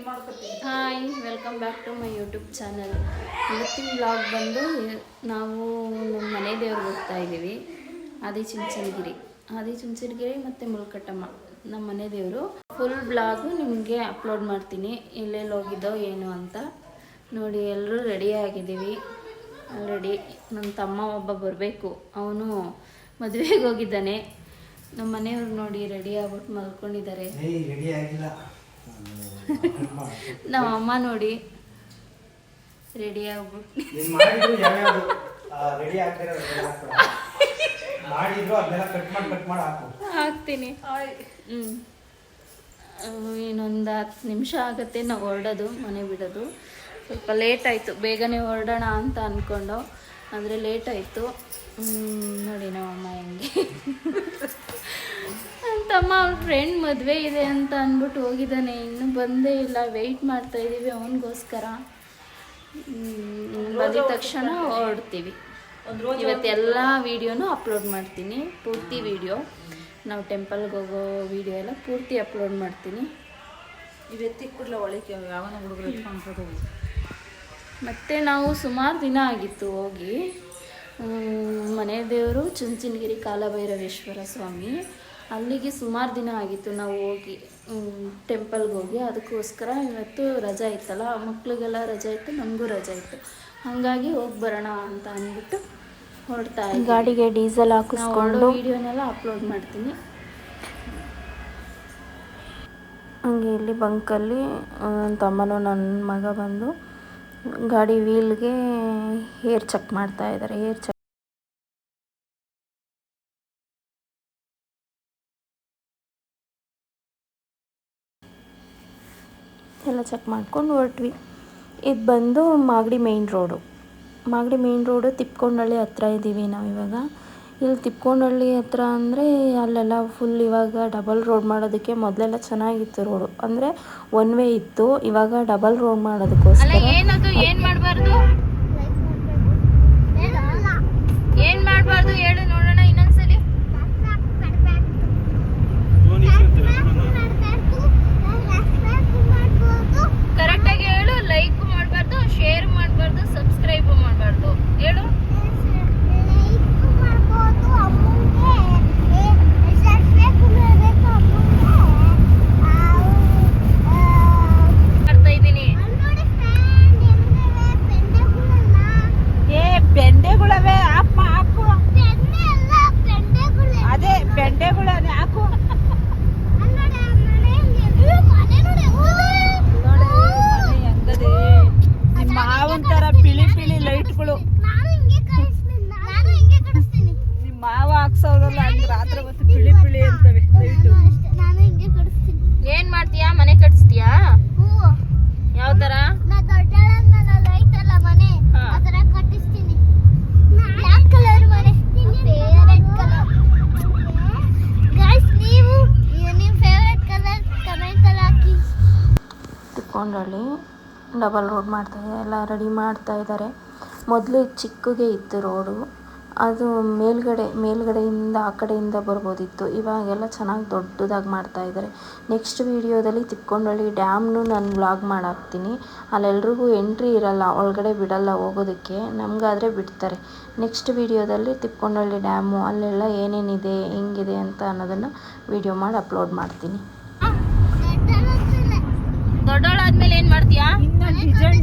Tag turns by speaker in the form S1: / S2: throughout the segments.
S1: Hi, welcome back to my YouTube channel. ಇವತ್ತಿನ blog ಬಂದು ನಾವು ನಮ್ಮ ಮನೆ ದೇವ್ರಿಗೆ ಹೋಗ್ತಾ ಇದ್ದೀವಿ. ಆದಿಚುಂಚನಗಿರಿ ಮತ್ತು ಮುಲ್ಕಟ್ಟಮ್ಮ ನಮ್ಮ ಮನೆ ದೇವರು. ಫುಲ್ ಬ್ಲಾಗು ನಿಮಗೆ ಅಪ್ಲೋಡ್ ಮಾಡ್ತೀನಿ, ಎಲ್ಲೆಲ್ಲಿ ಹೋಗಿದ್ದೋ ಏನು ಅಂತ ನೋಡಿ. ಎಲ್ಲರೂ ರೆಡಿ ಆಗಿದ್ದೀವಿ ಆಲ್ರೆಡಿ. ನನ್ನ ತಮ್ಮ ಒಬ್ಬ ಬರಬೇಕು, ಅವನು ಮದುವೆಗೆ ಹೋಗಿದ್ದಾನೆ. ನಮ್ಮ ಮನೆಯವ್ರು ನೋಡಿ ರೆಡಿ ಆಗ್ಬಿಟ್ಟು ಮಲ್ಕೊಂಡಿದ್ದಾರೆ. ನಮ್ಮ ಅಮ್ಮ ನೋಡಿ ರೆಡಿ ಆಗ್ಬಿಟ್ಟು ಹಾಕ್ತೀನಿ. ಇನ್ನೊಂದು 10 ನಿಮಿಷ ಆಗುತ್ತೆ ನಾವು ಹೊರಡೋದು, ಮನೆ ಬಿಡೋದು. ಸ್ವಲ್ಪ ಲೇಟ್ ಆಯಿತು, ಬೇಗನೆ ಹೊರಡೋಣ ಅಂತ ಅಂದ್ಕೊಂಡು, ಆದರೆ ಲೇಟ್ ಆಯಿತು. ನೋಡಿ ನಮ್ಮಮ್ಮ ಹೆಂಗೆ ತಮ್ಮ ಅವ್ರ ಫ್ರೆಂಡ್ ಮದುವೆ ಇದೆ ಅಂತ ಅಂದ್ಬಿಟ್ಟು ಹೋಗಿದ್ದಾನೆ, ಇನ್ನೂ ಬಂದೇ ಇಲ್ಲ. ವೆಯ್ಟ್ ಮಾಡ್ತಾ ಇದ್ದೀವಿ ಅವನಿಗೋಸ್ಕರ. ಬಂದಿದ ತಕ್ಷಣ ಹೊರಡ್ತೀವಿ. ಇವತ್ತೆಲ್ಲ ವೀಡಿಯೋನು ಅಪ್ಲೋಡ್ ಮಾಡ್ತೀನಿ, ಪೂರ್ತಿ ವೀಡಿಯೋ. ನಾವು ಟೆಂಪಲ್ಗೆ ಹೋಗೋ ವೀಡಿಯೋ ಎಲ್ಲ ಪೂರ್ತಿ ಅಪ್ಲೋಡ್ ಮಾಡ್ತೀನಿ. ಮತ್ತು ನಾವು ಸುಮಾರು ದಿನ ಆಗಿತ್ತು ಹೋಗಿ. ಮನೆ ದೇವರು ಚುಂಚನಗಿರಿ ಕಾಲಭೈರವೇಶ್ವರ ಸ್ವಾಮಿ, ಅಲ್ಲಿಗೆ ಸುಮಾರು ದಿನ ಆಗಿತ್ತು ನಾವು ಹೋಗಿ, ಟೆಂಪಲ್ಗೆ ಹೋಗಿ. ಅದಕ್ಕೋಸ್ಕರ ಇವತ್ತು ರಜೆ ಇತ್ತಲ್ಲ, ಮಕ್ಳಿಗೆಲ್ಲ ರಜೆ ಇತ್ತು, ನಮಗೂ ರಜೆ ಇತ್ತು. ಹಾಗಾಗಿ ಹೋಗಿ ಬರೋಣ ಅಂತ ಅಂದ್ಬಿಟ್ಟು ಹೊರಡ್ತಾ ಇದ್ದೀವಿ. ಗಾಡಿಗೆ ಡೀಸೆಲ್ ಹಾಕಿಸ್ಕೊಂಡು ವೀಡಿಯೋನೆಲ್ಲ ಅಪ್ಲೋಡ್ ಮಾಡ್ತೀನಿ. ಹಂಗೆ ಇಲ್ಲಿ ಬಂಕಲ್ಲಿ ತಮ್ಮನು ನನ್ನ ಮಗ ಬಂದು ಗಾಡಿ ವೀಲ್ಗೆ ಏರ್ ಚೆಕ್ ಮಾಡ್ತಾ ಇದ್ದಾರೆ. ಏರ್ ಚೆಕ್ ಎಲ್ಲ ಚೆಕ್ ಮಾಡ್ಕೊಂಡು ಹೊರಟ್ವಿ. ಇದು ಬಂದು ಮಾಗಡಿ ಮೇಯ್ನ್ ರೋಡು. ತಿಪ್ಕೊಂಡಹಳ್ಳಿ ಹತ್ರ ಇದ್ದೀವಿ ನಾವಿವಾಗ. ಇಲ್ಲಿ ತಿಪ್ಕೊಂಡಹಳ್ಳಿ ಹತ್ರ ಅಂದರೆ ಅಲ್ಲೆಲ್ಲ ಫುಲ್ ಇವಾಗ ಡಬಲ್ ರೋಡ್ ಮಾಡೋದಕ್ಕೆ, ಮೊದಲೆಲ್ಲ ಚೆನ್ನಾಗಿತ್ತು ರೋಡು, ಅಂದರೆ ಒನ್ ವೇ ಇತ್ತು. ಇವಾಗ ಡಬಲ್ ರೋಡ್ ಮಾಡೋದಕ್ಕೋಸ್ಕರ ಏನು ಮಾಡಬಾರ್ದು ಹೇಳು ನೋಡೋಣ ಇನ್ನೊಂದ್ಸಲಿ. ಕರೆಕ್ಟಾಗಿ ಹೇಳು. ಲೈಕ್ ಮಾಡಬಾರ್ದು, ಶೇರ್ ಮಾಡಬಾರ್ದು, ಸಬ್ಸ್ಕ್ರೈಬ್ ಮಾಡಬಾರ್ದು ಹೇಳು. ಮಾಡ್ತಾ ಇದ್ದೀನಿ. ಬೆಂಡೆಗುಳವೆ ಹಾಕು, ಅದೇ ಬೆಂಡೆಗುಳನೆ ಹಾಕು. ಮಾವಂತರ ಪಿಳಿ ಲೈಟ್ಗಳು ನಿಮ್ಮ ಮಾವ ಹಾಕ್ಸೋದಲ್ಲ, ಹಂಗ ರಾತ್ರಿ ಹೊತ್ತು ಪಿಳಿ ಅಂತವೆ ಲೈಟು. ಏನ್ ಮಾಡ್ತೀಯಾ? ಮನೆ ಕಟ್ಸ್ತೀಯಾ? ಯಾವ ತರ? ತಿಕ್ಕೊಂಡಳ್ಳಿ ಡಬಲ್ ರೋಡ್ ಮಾಡ್ತಾಯಿದ್ದಾರೆ, ಎಲ್ಲ ರೆಡಿ ಮಾಡ್ತಾ ಇದ್ದಾರೆ. ಮೊದಲು ಚಿಕ್ಕಗೆ ಇತ್ತು ರೋಡು, ಅದು ಮೇಲ್ಗಡೆಯಿಂದ ಆ ಕಡೆಯಿಂದ ಬರ್ಬೋದಿತ್ತು. ಇವಾಗೆಲ್ಲ ಚೆನ್ನಾಗಿ ದೊಡ್ಡದಾಗಿ ಮಾಡ್ತಾ ಇದ್ದಾರೆ. ನೆಕ್ಸ್ಟ್ ವೀಡಿಯೋದಲ್ಲಿ ತಿಕ್ಕೊಂಡಳ್ಳಿ ಡ್ಯಾಮ್ನು ನಾನು ವ್ಲಾಗ್ ಮಾಡಾಕ್ತೀನಿ. ಅಲ್ಲೆಲ್ರಿಗೂ ಎಂಟ್ರಿ ಇರಲ್ಲ, ಒಳಗಡೆ ಬಿಡಲ್ಲ ಹೋಗೋದಕ್ಕೆ, ನಮಗಾದರೆ ಬಿಡ್ತಾರೆ. ನೆಕ್ಸ್ಟ್ ವೀಡಿಯೋದಲ್ಲಿ ತಿಕ್ಕೊಂಡಳ್ಳಿ ಡ್ಯಾಮು ಅಲ್ಲೆಲ್ಲ ಏನೇನಿದೆ, ಹೆಂಗಿದೆ ಅಂತ ಅನ್ನೋದನ್ನು ವೀಡಿಯೋ ಮಾಡಿ ಅಪ್ಲೋಡ್ ಮಾಡ್ತೀನಿ. ದೊಡ್ಡವಳಾದ್ಮೇಲೆ ಏನ್ ಮಾಡ್ತೀಯಾ?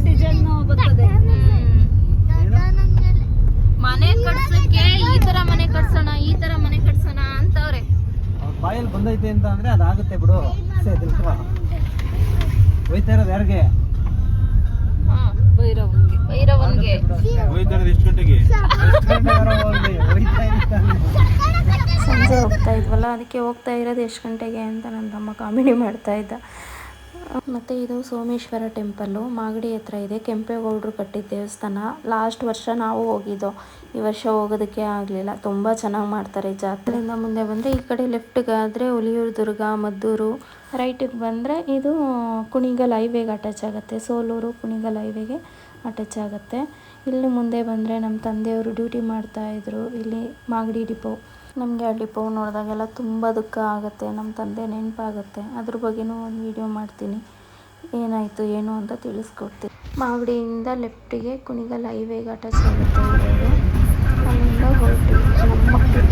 S1: ಡಿಸೈನ್ ಬರ್ತದೆ. ಮನೆ ಕಟ್ಸಕ್ಕೆ ಈ ತರ ಮನೆ ಕಟ್ಸೋಣ ಅಂತವ್ರೆ. ಬಾಯಲ್ಲಿ ಬಂದೈತೆ ಅಂತ ಅಂದ್ರೆ ಅದಾಗುತ್ತೆ ಬಿಡು. ಹೋಯ್ತಾ ಇರೋದು ಯಾರಿಗೆ? ಭೈರವನ್ಗೆ. ಸಂಜೆ ಹೋಗ್ತಾ ಇದ್ವಲ್ಲ, ಅದಕ್ಕೆ ಹೋಗ್ತಾ ಇರೋದು ಎಷ್ಟು ಗಂಟೆಗೆ ಅಂತ ನನ್ನ ತಮ್ಮ ಕಾಮಿಡಿ ಮಾಡ್ತಾ ಇದ್ದ. ಮತ್ತು ಇದು ಸೋಮೇಶ್ವರ ಟೆಂಪಲ್ಲು, ಮಾಗಡಿ ಹತ್ರ ಇದೆ. ಕೆಂಪೇಗೌಡರು ಕಟ್ಟಿದ ದೇವಸ್ಥಾನ. ಲಾಸ್ಟ್ ವರ್ಷ ನಾವು ಹೋಗಿದ್ದೋ, ಈ ವರ್ಷ ಹೋಗೋದಕ್ಕೆ ಆಗಲಿಲ್ಲ. ತುಂಬ ಚೆನ್ನಾಗಿ ಮಾಡ್ತಾರೆ ಜಾತ್ರೆಯಿಂದ. ಮುಂದೆ ಬಂದರೆ ಈ ಕಡೆ ಲೆಫ್ಟ್ಗೆ ಆದರೆ ಹುಲಿಯೂರು ದುರ್ಗ, ಮದ್ದೂರು. ರೈಟಿಗೆ ಬಂದರೆ ಇದು ಕುಣಿಗಲ್ ಹೈವೇಗೆ ಅಟ್ಯಾಚ್ ಆಗುತ್ತೆ. ಸೋಲೂರು ಕುಣಿಗಲ್ ಹೈವೇಗೆ ಅಟ್ಯಾಚ್ ಆಗುತ್ತೆ. ಇಲ್ಲಿ ಮುಂದೆ ಬಂದರೆ ನಮ್ಮ ತಂದೆಯವರು ಡ್ಯೂಟಿ ಮಾಡ್ತಾಯಿದ್ರು ಇಲ್ಲಿ ಮಾಗಡಿ ಡಿಪೋ. ನಮಗೆ ಆ ಡಿಪೋ ನೋಡಿದಾಗೆಲ್ಲ ತುಂಬ ದುಃಖ ಆಗುತ್ತೆ, ನಮ್ಮ ತಂದೆ ನೆನಪಾಗುತ್ತೆ. ಅದ್ರ ಬಗ್ಗೆನೂ ಒಂದು ವೀಡಿಯೋ ಮಾಡ್ತೀನಿ. ಏನಾಯಿತು ಏನು ಅಂತ ತಿಳಿಸ್ಕೊಡ್ತೀನಿ. ಮಾಗಡಿಯಿಂದ ಲೆಫ್ಟಿಗೆ ಕುಣಿಗಲ್ ಹೈವೇಗೆ ಅಟ್ಯಾಚ್ ಆಗುತ್ತೆ ಇರೋದು. ಅಲ್ಲಿಂದ ಹೊರಟಿವಿ ನಮ್ಮ ಮಕ್ಕಳು.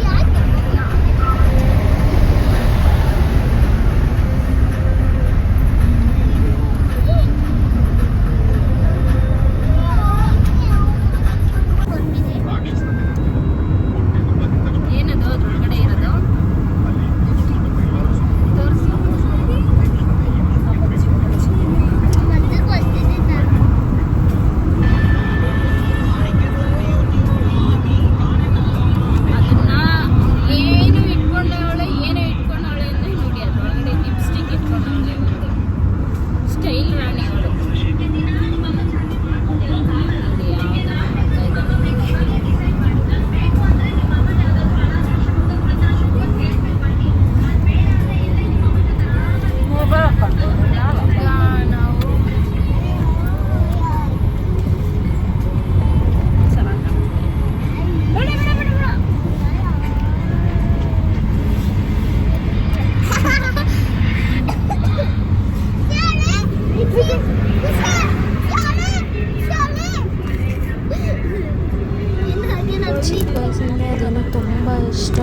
S1: ಅದೇನೋ ತುಂಬ ಇಷ್ಟ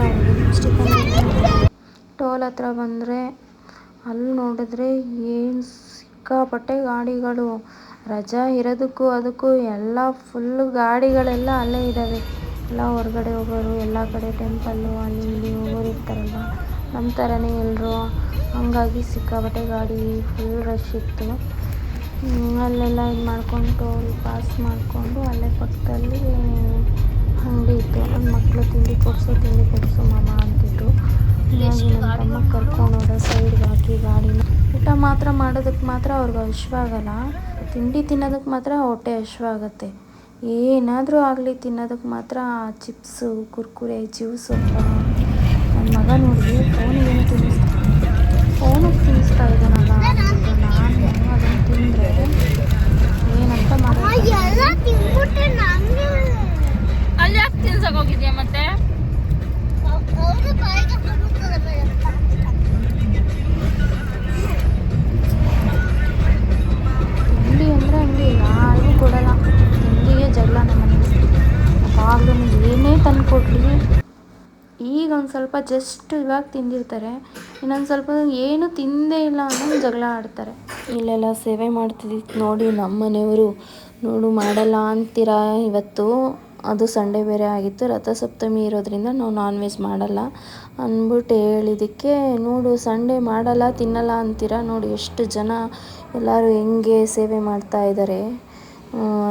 S1: ಟೋಲ್ ಹತ್ರ ಬಂದರೆ ಅಲ್ಲಿ ನೋಡಿದ್ರೆ ಏನು ಸಿಕ್ಕಾಪಟ್ಟೆ ಗಾಡಿಗಳು. ರಜಾ ಇರೋದಕ್ಕೂ ಅದಕ್ಕೂ ಎಲ್ಲ ಫುಲ್ಲು ಗಾಡಿಗಳೆಲ್ಲ ಅಲ್ಲೇ ಇದ್ದಾವೆ. ಎಲ್ಲ ಹೊರಗಡೆ ಹೋಗೋರು, ಎಲ್ಲ ಕಡೆ ಟೆಂಪಲ್ಲು ಅಲ್ಲಿ ಇಲ್ಲಿ ಹೋಗೋರು ಇರ್ತಾರಲ್ಲ, ನಮ್ಮ ಥರನೇ ಎಲ್ಲರೂ. ಹಂಗಾಗಿ ಸಿಕ್ಕಾಪಟ್ಟೆ ಗಾಡಿ ಫುಲ್ ರಶ್ ಇತ್ತು. ಅಲ್ಲೆಲ್ಲ ಇದು ಮಾಡ್ಕೊಂಡು ಟೋಲ್ ಪಾಸ್ ಮಾಡಿಕೊಂಡು ಅಲ್ಲೇ ಪಕ್ಕದಲ್ಲಿ ಅಂಗಡಿ ಇತ್ತು. ನನ್ನ ಮಕ್ಕಳು ತಿಂಡಿ ಕೊಡಿಸು ಮಾಮ ಅಂತಿದ್ರು. ಹಾಗಾಗಿ ನನ್ನ ತಮ್ಮ ಕರ್ಕೊಂಡು ಹೋದ ಸೈಡ್ಗೆ ಹಾಕಿ ಗಾಡಿನ. ಊಟ ಮಾತ್ರ ಮಾಡೋದಕ್ಕೆ ಮಾತ್ರ ಅವ್ರಿಗೆ ಹಶ್ವಾಗಲ್ಲ, ತಿಂಡಿ ತಿನ್ನೋದಕ್ಕೆ ಮಾತ್ರ ಹೊಟ್ಟೆ ಹಶ್ವಾಗತ್ತೆ. ಏನಾದರೂ ಆಗಲಿ ತಿನ್ನೋದಕ್ಕೆ ಮಾತ್ರ ಚಿಪ್ಸು, ಕುರ್ಕುರೆ, ಜ್ಯೂಸು. ನನ್ನ ಮಗ ನೋಡಿ ಫೋನಿಗೆ ತಿನ್ನಿಸ್ತಾ ಇದ್ದಾನಲ್ಲ ಅಂದ್ಬಿಟ್ಟು ನಾನು ಅದನ್ನು ತಿಂದರೆ ಏನಂತ ಮಾಡೋದು.
S2: ಅಲ್ಲಿ ಯಾಕೆ ತಿನ್ಸಕ್ಕೆ ಹೋಗಿದ್ಯಾ ಮತ್ತೆ?
S1: ತಿಂಡಿ ಅಂದರೆ ಹಂಗೆ ಯಾರಿಗೂ ಕೊಡಲ್ಲ. ತಿಂಡಿಗೆ ಜಗಳ ನಮ್ಮ ಮನೇಲಿ. ಯಾವಾಗಲೂ ಏನೇ ತಂದು ಕೊಡಲಿ, ಈಗ ಒಂದು ಸ್ವಲ್ಪ ಜಸ್ಟ್ ಇವಾಗ ತಿಂದಿರ್ತಾರೆ, ಇನ್ನೊಂದು ಸ್ವಲ್ಪ ಏನು ತಿಂದೇ ಇಲ್ಲ ಅನ್ನೋ ಜಗಳ ಆಡ್ತಾರೆ. ಇಲ್ಲೆಲ್ಲ ಸೇವೆ ಮಾಡ್ತಿದ್ದಿತ್ತು ನೋಡಿ ನಮ್ಮ ಮನೆಯವರು. ನೋಡು ಮಾಡಲ್ಲ ಅಂತೀರಾ ಇವತ್ತು, ಅದು ಸಂಡೇ ಬೇರೆ ಆಗಿತ್ತು, ರಥಸಪ್ತಮಿ ಇರೋದ್ರಿಂದ ನಾವು ನಾನ್ ವೆಜ್ ಮಾಡಲ್ಲ ಅಂದ್ಬಿಟ್ಟು ಹೇಳಿದ್ದಕ್ಕೆ, ನೋಡು ಸಂಡೇ ಮಾಡಲ್ಲ ತಿನ್ನಲ್ಲ ಅಂತೀರಾ, ನೋಡಿ ಎಷ್ಟು ಜನ ಎಲ್ಲರೂ ಹೆಂಗೆ ಸೇವೆ ಮಾಡ್ತಾ ಇದ್ದಾರೆ,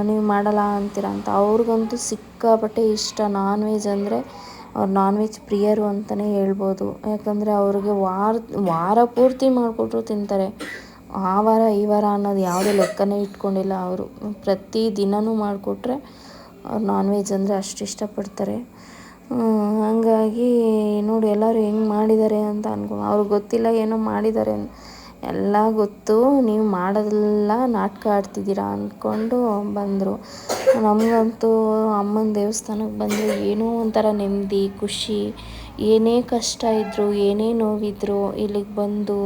S1: ನೀವು ಮಾಡಲ್ಲ ಅಂತೀರ ಅಂತ. ಅವ್ರಿಗಂತೂ ಸಿಕ್ಕಾಪಟ್ಟೆ ಇಷ್ಟ ನಾನ್ ವೆಜ್ ಅಂದರೆ. ಅವ್ರು ನಾನ್ ವೆಜ್ ಪ್ರಿಯರು ಅಂತಲೇ ಹೇಳ್ಬೋದು. ಯಾಕಂದರೆ ಅವ್ರಿಗೆ ವಾರ ಪೂರ್ತಿ ಮಾಡಿಕೊಟ್ರು ತಿಂತಾರೆ. ಆ ವಾರ ಈ ವಾರ ಅನ್ನೋದು ಯಾವುದೇ ಲೆಕ್ಕನೇ ಇಟ್ಕೊಂಡಿಲ್ಲ ಅವರು. ಪ್ರತಿ ದಿನವೂ ಮಾಡಿಕೊಟ್ರೆ ಅವ್ರು ನಾನ್ ವೆಜ್ ಅಂದರೆ ಅಷ್ಟು ಇಷ್ಟಪಡ್ತಾರೆ. ಹಾಗಾಗಿ ನೋಡಿ ಎಲ್ಲರೂ ಹೆಂಗೆ ಮಾಡಿದ್ದಾರೆ ಅಂತ ಅವ್ರಿಗೆ ಗೊತ್ತಿಲ್ಲ ಏನೋ ಮಾಡಿದ್ದಾರೆ, ಎಲ್ಲ ಗೊತ್ತು, ನೀವು ಮಾಡೋದೆಲ್ಲ ನಾಟಕ ಆಡ್ತಿದ್ದೀರಾ ಅಂದ್ಕೊಂಡು ಬಂದರು. ನಮಗಂತೂ ಅಮ್ಮನ ದೇವಸ್ಥಾನಕ್ಕೆ ಬಂದರೆ ಏನೋ ಒಂಥರ ನೆಮ್ಮದಿ, ಖುಷಿ. ಏನೇ ಕಷ್ಟ ಇದ್ದರೂ, ಏನೇ ನೋವಿದ್ರೂ ಇಲ್ಲಿಗೆ ಬಂದು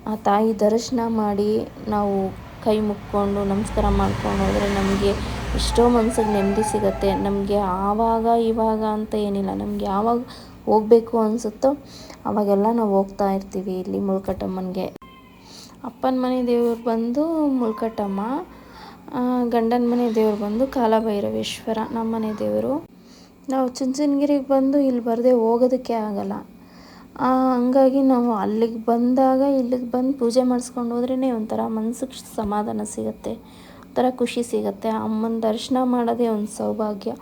S1: ಆ ತಾಯಿ ದರ್ಶನ ಮಾಡಿ ನಾವು ಕೈ ಮುಕ್ಕೊಂಡು ನಮಸ್ಕಾರ ಮಾಡ್ಕೊಂಡು ಹೋದರೆ ನಮಗೆ ಎಷ್ಟೋ ಮನ್ಸಿಗೆ ನೆಮ್ಮದಿ ಸಿಗುತ್ತೆ. ನಮಗೆ ಆವಾಗ ಇವಾಗ ಅಂತ ಏನಿಲ್ಲ, ನಮ್ಗೆ ಯಾವಾಗ ಹೋಗಬೇಕು ಅನಿಸುತ್ತೋ ಅವಾಗೆಲ್ಲ ನಾವು ಹೋಗ್ತಾ ಇರ್ತೀವಿ ಇಲ್ಲಿ ಮುಳ್ಕಟ್ಟಮ್ಮನಿಗೆ. ಅಪ್ಪನ ಮನೆ ದೇವ್ರು ಬಂದು ಮುಳ್ಕಟ್ಟಮ್ಮ, ಗಂಡನ ಮನೆ ದೇವ್ರು ಬಂದು ಕಾಲಭೈರವೇಶ್ವರ ನಮ್ಮ ಮನೆ ದೇವರು. ನಾವು ಚುಂಚನಗಿರಿಗೆ ಬಂದು ಇಲ್ಲಿ ಬರದೆ ಹೋಗೋದಕ್ಕೆ ಆಗಲ್ಲ. ಹಂಗಾಗಿ ನಾವು ಅಲ್ಲಿಗೆ ಬಂದಾಗ ಇಲ್ಲಿಗೆ ಬಂದು ಪೂಜೆ ಮಾಡಿಸ್ಕೊಂಡು ಹೋದ್ರೇ ಒಂಥರ ಮನ್ಸಿಗೆ ಸಮಾಧಾನ ಸಿಗುತ್ತೆ, ಒಂಥರ ಖುಷಿ ಸಿಗುತ್ತೆ. ಅಮ್ಮನ ದರ್ಶನ ಮಾಡೋದೇ ಒಂದು ಸೌಭಾಗ್ಯ.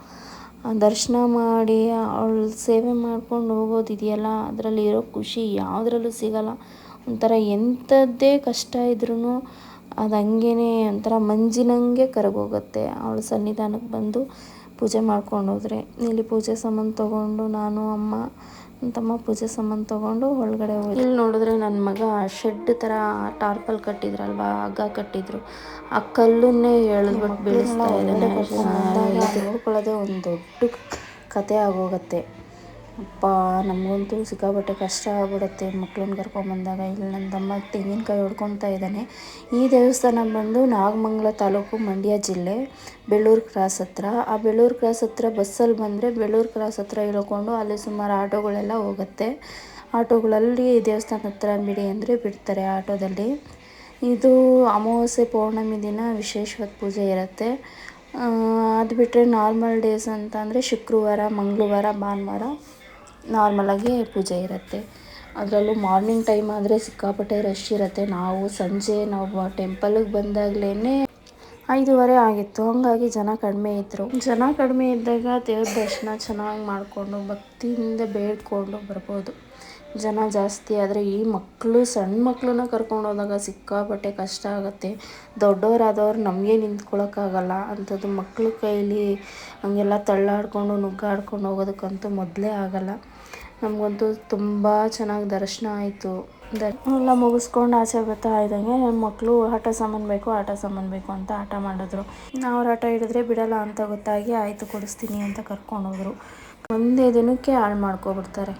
S1: ದರ್ಶನ ಮಾಡಿ ಅವಳ ಸೇವೆ ಮಾಡ್ಕೊಂಡು ಹೋಗೋದಿದೆಯಲ್ಲ, ಅದರಲ್ಲಿ ಇರೋ ಖುಷಿ ಯಾವುದ್ರಲ್ಲೂ ಸಿಗಲ್ಲ. ಒಂಥರ ಎಂಥದ್ದೇ ಕಷ್ಟ ಇದ್ರೂ ಅದು ಹಂಗೇ ಒಂಥರ ಮಂಜಿನಂಗೆ ಕರಗೋಗುತ್ತೆ ಅವಳ ಸನ್ನಿಧಾನಕ್ಕೆ ಬಂದು ಪೂಜೆ ಮಾಡ್ಕೊಂಡು ಹೋದರೆ. ಇಲ್ಲಿ ಪೂಜೆ ಸಾಮಾನು ತೊಗೊಂಡು ನಾನು ಅಮ್ಮ ನನ್ನ ತಮ್ಮ ಪೂಜೆ ಸಾಮಾನು ತೊಗೊಂಡು ಒಳಗಡೆ ಹೋಗಿ, ಇಲ್ಲಿ ನೋಡಿದ್ರೆ ನನ್ನ ಮಗ ಶೆಡ್ ಥರ ಟಾರ್ಪಲ್ ಕಟ್ಟಿದ್ರಲ್ವ, ಹಗ್ಗ ಕಟ್ಟಿದ್ರು, ಆ ಕಲ್ಲನ್ನೇ ಎಳೆದ್ಬಿಟ್ಟು ಬೀಳಿಸ್ತಾ ಇದ್ದಾನೆ. ನೋಡ್ಕೊಳ್ಳೋದೇ ಒಂದು ದೊಡ್ಡ ಕತೆ ಆಗೋಗುತ್ತೆ. ಅಪ್ಪ ನಮಗಂತೂ ಸಿಕ್ಕಾಪಟ್ಟೆ ಕಷ್ಟ ಆಗ್ಬಿಡುತ್ತೆ ಮಕ್ಳನ್ನ ಕರ್ಕೊಂಬಂದಾಗ. ಇಲ್ಲಿ ನನ್ನ ತಮ್ಮ ತೆಂಗಿನಕಾಯಿ ಹೊಡ್ಕೊತಾ ಇದ್ದಾನೆ. ಈ ದೇವಸ್ಥಾನ ಬಂದು ನಾಗಮಂಗಲ ತಾಲೂಕು, ಮಂಡ್ಯ ಜಿಲ್ಲೆ, ಬೆಳ್ಳೂರು ಕ್ರಾಸ್ ಹತ್ರ. ಆ ಬೆಳ್ಳೂರು ಕ್ರಾಸ್ ಹತ್ರ ಬಸ್ಸಲ್ಲಿ ಬಂದರೆ ಬೆಳ್ಳೂರು ಕ್ರಾಸ್ ಹತ್ರ ಇಳ್ಕೊಂಡು ಅಲ್ಲಿ ಸುಮಾರು ಆಟೋಗಳೆಲ್ಲ ಹೋಗುತ್ತೆ. ಆಟೋಗಳಲ್ಲಿ ದೇವಸ್ಥಾನ ಹತ್ರ ಬಿಡಿ ಅಂದರೆ ಬಿಡ್ತಾರೆ ಆಟೋದಲ್ಲಿ. ಇದು ಅಮಾವಾಸ್ಯೆ ಪೌರ್ಣಮಿ ದಿನ ವಿಶೇಷವಾದ ಪೂಜೆ ಇರುತ್ತೆ. ಅದು ಬಿಟ್ಟರೆ ನಾರ್ಮಲ್ ಡೇಸ್ ಅಂತ ಅಂದರೆ ಶುಕ್ರವಾರ, ಮಂಗಳವಾರ, ಭಾನುವಾರ ನಾರ್ಮಲಾಗಿ ಪೂಜೆ ಇರುತ್ತೆ. ಅದರಲ್ಲೂ ಮಾರ್ನಿಂಗ್ ಟೈಮ್ ಆದರೆ ಸಿಕ್ಕಾಪಟ್ಟೆ ರಶ್ ಇರುತ್ತೆ. ನಾವು ಟೆಂಪಲ್ಗೆ ಬಂದಾಗಲೇ 5:30 ಆಗಿತ್ತು. ಹಾಗಾಗಿ ಜನ ಕಡಿಮೆ ಇದ್ದರು. ಜನ ಕಡಿಮೆ ಇದ್ದಾಗ ದೇವ್ರ ದರ್ಶನ ಚೆನ್ನಾಗಿ ಮಾಡಿಕೊಂಡು ಭಕ್ತಿಯಿಂದ ಬೇಡ್ಕೊಂಡು ಬರ್ಬೋದು. ಜನ ಜಾಸ್ತಿ ಆದರೆ ಈ ಸಣ್ಣ ಮಕ್ಕಳನ್ನ ಕರ್ಕೊಂಡು ಹೋದಾಗ ಸಿಕ್ಕಾಪಟ್ಟೆ ಕಷ್ಟ ಆಗುತ್ತೆ. ದೊಡ್ಡವರಾದವ್ರು ನಮಗೆ ನಿಂತ್ಕೊಳ್ಳೋಕ್ಕಾಗಲ್ಲ. ಅಂಥದ್ದು ಮಕ್ಳ ಕೈಲಿ ಹಂಗೆಲ್ಲ ತಳ್ಳಾಡ್ಕೊಂಡು ನುಗ್ಗಾಡ್ಕೊಂಡು ಹೋಗೋದಕ್ಕಂತೂ ಮೊದಲೇ ಆಗಲ್ಲ. ನಮಗಂತೂ ತುಂಬ ಚೆನ್ನಾಗಿ ದರ್ಶನ ಆಯಿತು. ಎಲ್ಲ ಮುಗಿಸ್ಕೊಂಡು ಆಚೆ ಬರ್ತಾ ಇದ್ದಂಗೆ ನನ್ನ ಮಕ್ಕಳು ಆಟ ಸಾಮಾನು ಬೇಕು ಅಂತ ಆಟ ಮಾಡಿದ್ರು. ಅವ್ರು ಆಟ ಹಿಡಿದ್ರೆ ಬಿಡಲ್ಲ ಅಂತ ಗೊತ್ತಾಗಿ ಆಯಿತು ಕೊಡಿಸ್ತೀನಿ ಅಂತ ಕರ್ಕೊಂಡೋದ್ರು. ಒಂದೇ ದಿನಕ್ಕೆ ಹಾಳು ಮಾಡ್ಕೊಬಿಡ್ತಾರೆ.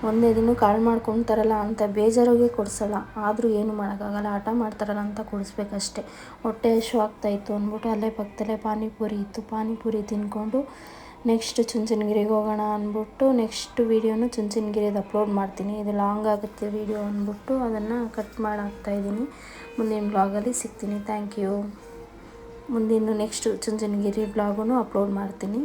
S1: ಒಂದೇ ದಿನಕ್ಕೆ ಹಾಳು ಮಾಡ್ಕೊತಾರಲ್ಲ ಅಂತ ಬೇಜಾರಾಗೆ ಕೊಡಿಸಲ್ಲ. ಆದರೂ ಏನು ಮಾಡೋಕ್ಕಾಗಲ್ಲ, ಆಟ ಮಾಡ್ತಾರಲ್ಲ ಅಂತ ಕೊಡಿಸ್ಬೇಕಷ್ಟೆ. ಹೊಟ್ಟೆ ಹಸಿವು ಆಗ್ತಾಯಿತ್ತು ಅಂದ್ಬಿಟ್ಟು ಅಲ್ಲೇ ಪಕ್ಕದಲ್ಲೇ ಪಾನಿಪುರಿ ಇತ್ತು. ಪಾನಿಪುರಿ ತಿಂದ್ಕೊಂಡು ನೆಕ್ಸ್ಟ್ ಚುಂಚನಗಿರಿಗೆ ಹೋಗೋಣ ಅಂದ್ಬಿಟ್ಟು ನೆಕ್ಸ್ಟ್ ವೀಡಿಯೋನು ಚುಂಚನಗಿರಿದು ಅಪ್ಲೋಡ್ ಮಾಡ್ತೀನಿ. ಇದು ಲಾಂಗ್ ಆಗುತ್ತೆ ವೀಡಿಯೋ ಅಂದ್ಬಿಟ್ಟು ಅದನ್ನು ಕಟ್ ಮಾಡಾಕ್ತಾಯಿದ್ದೀನಿ. ಮುಂದಿನ ವ್ಲಾಗಲ್ಲಿ ಸಿಗ್ತೀನಿ. Thank you. ಮುಂದಿನ ನೆಕ್ಸ್ಟ್ ಚುಂಚನಗಿರಿ ವ್ಲಾಗನ್ನು ಅಪ್ಲೋಡ್ ಮಾಡ್ತೀನಿ.